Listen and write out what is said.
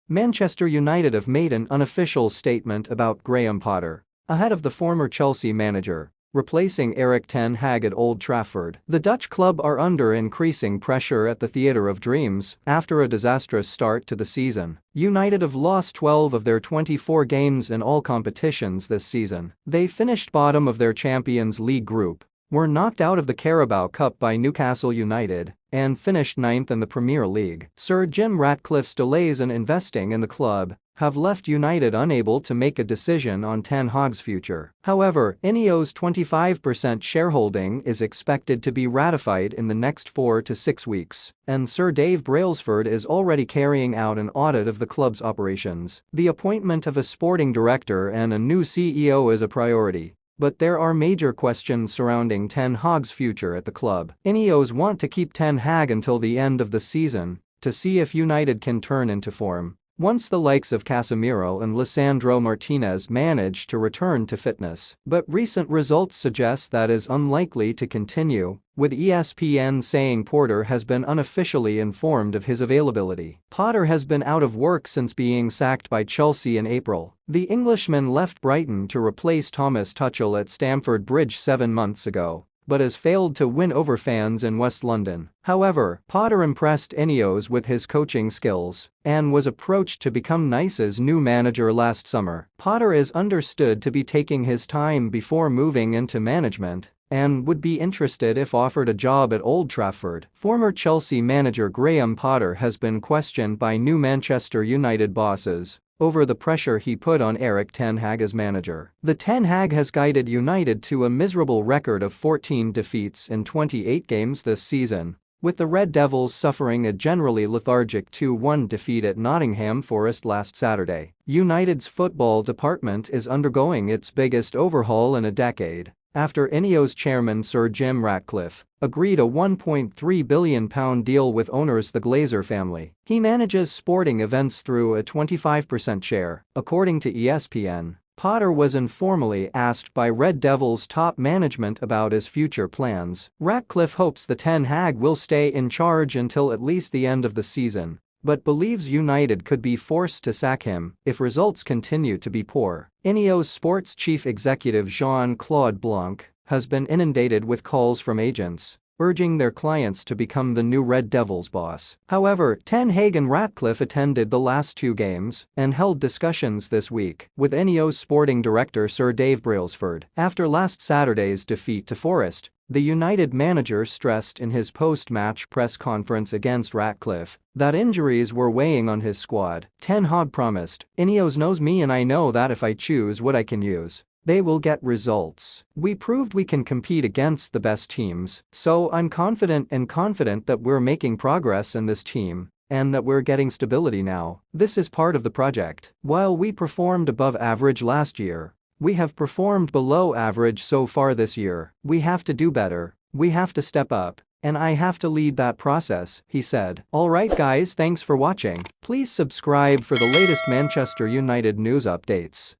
Manchester United have made an unofficial statement about Graham Potter ahead of the former Chelsea manager replacing Erik ten Hag at Old Trafford. The Dutch club are under increasing pressure at the Theatre of Dreams after a disastrous start to the season. United have lost 12 of their 24 games in all competitions this season. They finished bottom of their Champions League group, were knocked out of the Carabao Cup by Newcastle United, and finished ninth in the Premier League. Sir Jim Ratcliffe's delays in investing in the club have left United unable to make a decision on Ten Hag's future. However, Ineos' 25% shareholding is expected to be ratified in the next 4 to 6 weeks, and Sir Dave Brailsford is already carrying out an audit of the club's operations. The appointment of a sporting director and a new CEO is a priority, but there are major questions surrounding Ten Hag's future at the club. Ineos want to keep Ten Hag until the end of the season to see if United can turn into form once the likes of Casemiro and Lisandro Martinez manage to return to fitness. But recent results suggest that is unlikely to continue, with ESPN saying Porter has been unofficially informed of his availability. Potter has been out of work since being sacked by Chelsea in April. The Englishman left Brighton to replace Thomas Tuchel at Stamford Bridge 7 months ago, but has failed to win over fans in West London. However, Potter impressed Ineos with his coaching skills and was approached to become Nice's new manager last summer. Potter is understood to be taking his time before moving into management and would be interested if offered a job at Old Trafford. Former Chelsea manager Graham Potter has been questioned by new Manchester United bosses over the pressure he put on Erik ten Hag as manager. The Ten Hag has guided United to a miserable record of 14 defeats in 28 games this season, with the Red Devils suffering a generally lethargic 2-1 defeat at Nottingham Forest last Saturday. United's football department is undergoing its biggest overhaul in a decade, after Ineos chairman Sir Jim Ratcliffe agreed a £1.3 billion deal with owners the Glazer family. He manages sporting events through a 25% share. According to ESPN, Potter was informally asked by Red Devils top management about his future plans. Ratcliffe hopes the Ten Hag will stay in charge until at least the end of the season, but believes United could be forced to sack him if results continue to be poor. Ineos sports chief executive Jean-Claude Blanc has been inundated with calls from agents urging their clients to become the new Red Devils boss. However, Ten Hag and Ratcliffe attended the last 2 games and held discussions this week with Ineos sporting director Sir Dave Brailsford. After last Saturday's defeat to Forest, the United manager stressed in his post-match press conference against Ratcliffe that injuries were weighing on his squad. Ten Hag promised, "Ineos knows me and I know that if I choose what I can use, they will get results. We proved we can compete against the best teams, so I'm confident that we're making progress in this team and that we're getting stability now. This is part of the project. While we performed above average last year, we have performed below average so far this year. We have to do better, we have to step up, and I have to lead that process," he said. Alright guys, thanks for watching. Please subscribe for the latest Manchester United news updates.